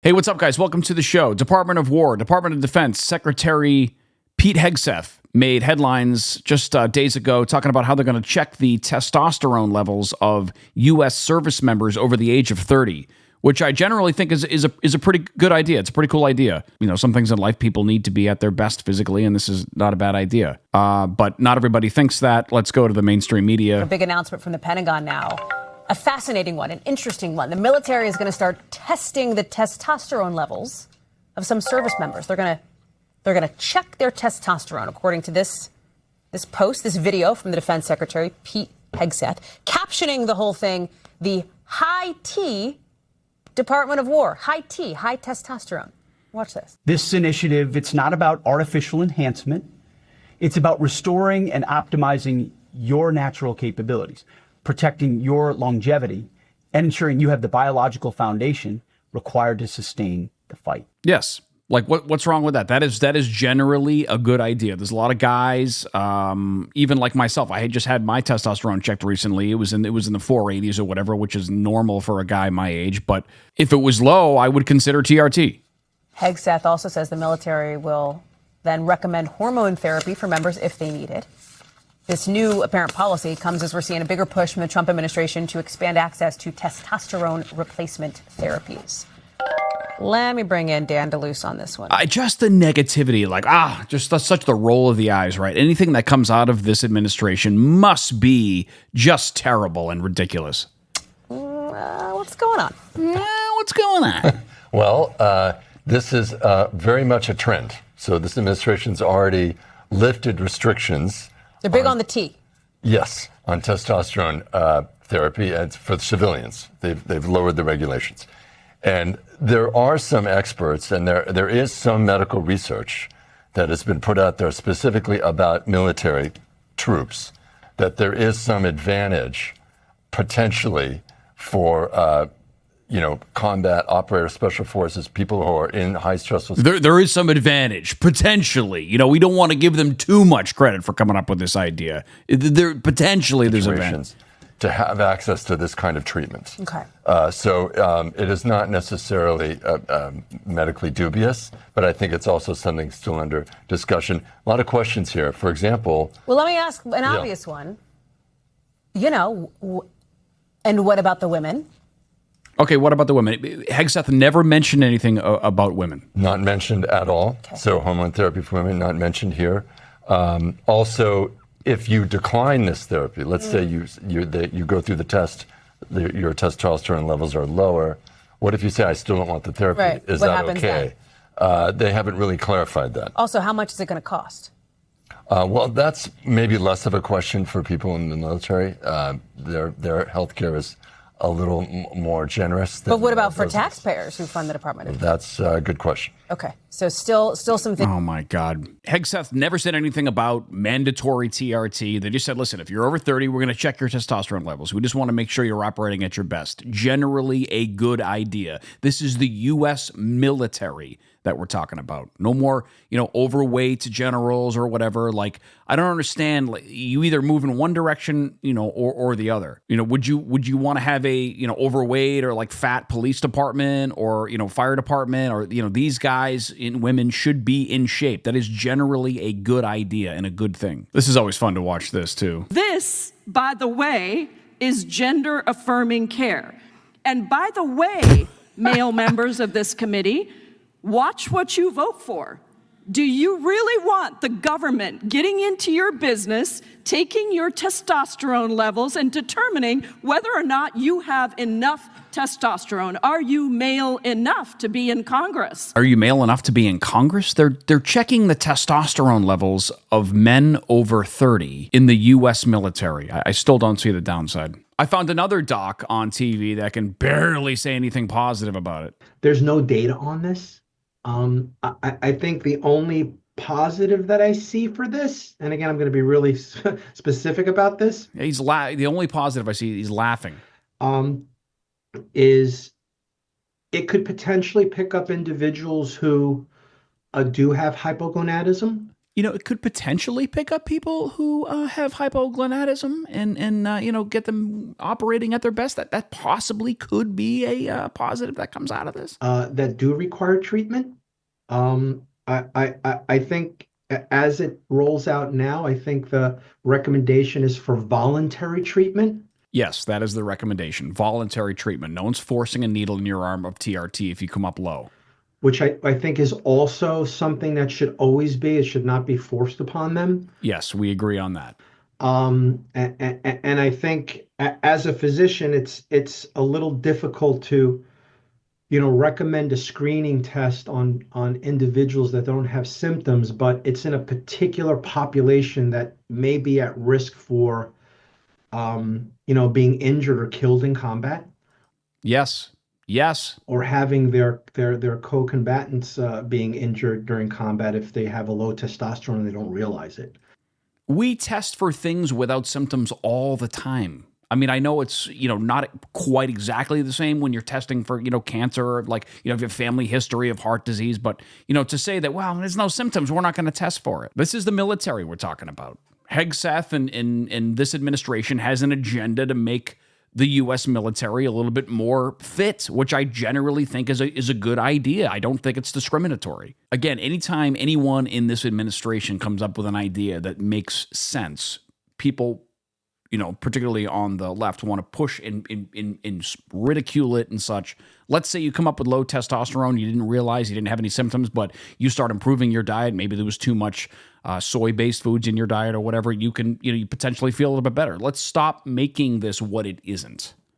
Hey, what's up, guys? Welcome to the show. Department of War, Department of Defense, Secretary Pete Hegseth made headlines just days ago talking about how they're going to check the testosterone levels of U.S. service members over the age of 30, which I generally think is a pretty good idea. It's a pretty cool idea. You know, some things in life people need to be at their best physically, and this is not a bad idea. But not everybody thinks that. Let's go to the mainstream media. A big announcement from the Pentagon now. A fascinating one, an interesting one. The military is going to start testing the testosterone levels of some service members. They're going to check their testosterone, according to this post, this video from the Defense Secretary Pete Hegseth, captioning the whole thing, the high T Department of War, high T, high testosterone. Watch this. This initiative, it's not about artificial enhancement. It's about restoring and optimizing your natural capabilities, protecting your longevity, and ensuring you have the biological foundation required to sustain the fight. Yes. Like what's wrong with that? That is generally a good idea. There's a lot of guys, even like myself. I had just had my testosterone checked recently. It was in the 480s or whatever, which is normal for a guy my age. But if it was low, I would consider TRT. Hegseth also says the military will then recommend hormone therapy for members if they need it. This new apparent policy comes as we're seeing a bigger push from the Trump administration to expand access to testosterone replacement therapies. Let me bring in Dan DeLuce on this one. Just the negativity, just that's such the roll of the eyes, right? Anything that comes out of this administration must be just terrible and ridiculous. What's going on? What's going on? Well, this is very much a trend. So this administration's already lifted restrictions. They're big on the T. Yes, on testosterone therapy and for civilians. They've lowered the regulations. And there are some experts, and there is some medical research that has been put out there specifically about military troops, that there is some advantage potentially for combat operators, special forces, people who are in high stressful. There is some advantage, potentially. You know, we don't want to give them too much credit for coming up with this idea. There's advantage to have access to this kind of treatment. Okay. So it is not necessarily medically dubious, but I think it's also something still under discussion. A lot of questions here. For example. Well, let me ask an obvious one. You know, and what about the women? Okay, what about the women? Hegseth never mentioned anything about women. Not mentioned at all. Okay. So hormone therapy for women, not mentioned here. Also, if you decline this therapy, let's say you go through the test, your testosterone levels are lower. What if you say, I still don't want the therapy? Right. Is what that happens okay? They haven't really clarified that. Also, how much is it going to cost? Well, that's maybe less of a question for people in the military. Their health care is a little more generous. But what about for taxpayers who fund the Department of Defense? That's a good question. Okay, so still some things. Oh my God. Hegseth never said anything about mandatory TRT. They just said, listen, if you're over 30, we're going to check your testosterone levels. We just want to make sure you're operating at your best. Generally a good idea. This is the U.S. military that we're talking about. No more, overweight generals or whatever. Like, I don't understand. Like, you either move in one direction, or the other. Would you want to have a, overweight or like fat police department or, fire department or, these guys and women should be in shape. That is generally a good idea and a good thing. This is always fun to watch this too. This, by the way, is gender affirming care. And by the way, male members of this committee, watch what you vote for. Do you really want the government getting into your business, taking your testosterone levels and determining whether or not you have enough testosterone? Are you male enough to be in Congress? Are you male enough to be in Congress? They're checking the testosterone levels of men over 30 in the U.S. military. I still don't see the downside. I found another doc on TV that can barely say anything positive about it. There's no data on this. I think the only positive that I see for this, and again, I'm going to be really specific about this. He's the only positive I see, he's laughing. Is it could potentially pick up individuals who do have hypogonadism. It could potentially pick up people who have hypogonadism and get them operating at their best. That possibly could be a positive that comes out of this. That do require treatment. I think as it rolls out now, I think the recommendation is for voluntary treatment. Yes, that is the recommendation. Voluntary treatment. No one's forcing a needle in your arm of TRT if you come up low. Which I think is also something that should always be. It should not be forced upon them. Yes, we agree on that. And I think as a physician, it's a little difficult to, recommend a screening test on individuals that don't have symptoms, but it's in a particular population that may be at risk for, being injured or killed in combat. Yes. Or having their co-combatants being injured during combat if they have a low testosterone and they don't realize it. We test for things without symptoms all the time. I mean, I know it's, not quite exactly the same when you're testing for, cancer, or if you have a family history of heart disease, but, to say that, well, there's no symptoms, we're not going to test for it. This is the military we're talking about. Hegseth and this administration has an agenda to make the U.S. military a little bit more fit, which I generally think is a good idea. I don't think it's discriminatory. Again, anytime anyone in this administration comes up with an idea that makes sense, people, particularly on the left, want to push and ridicule it and such. Let's say you come up with low testosterone, you didn't realize you didn't have any symptoms, but you start improving your diet. Maybe there was too much soy-based foods in your diet or whatever. You can, you potentially feel a little bit better. Let's stop making this what it isn't.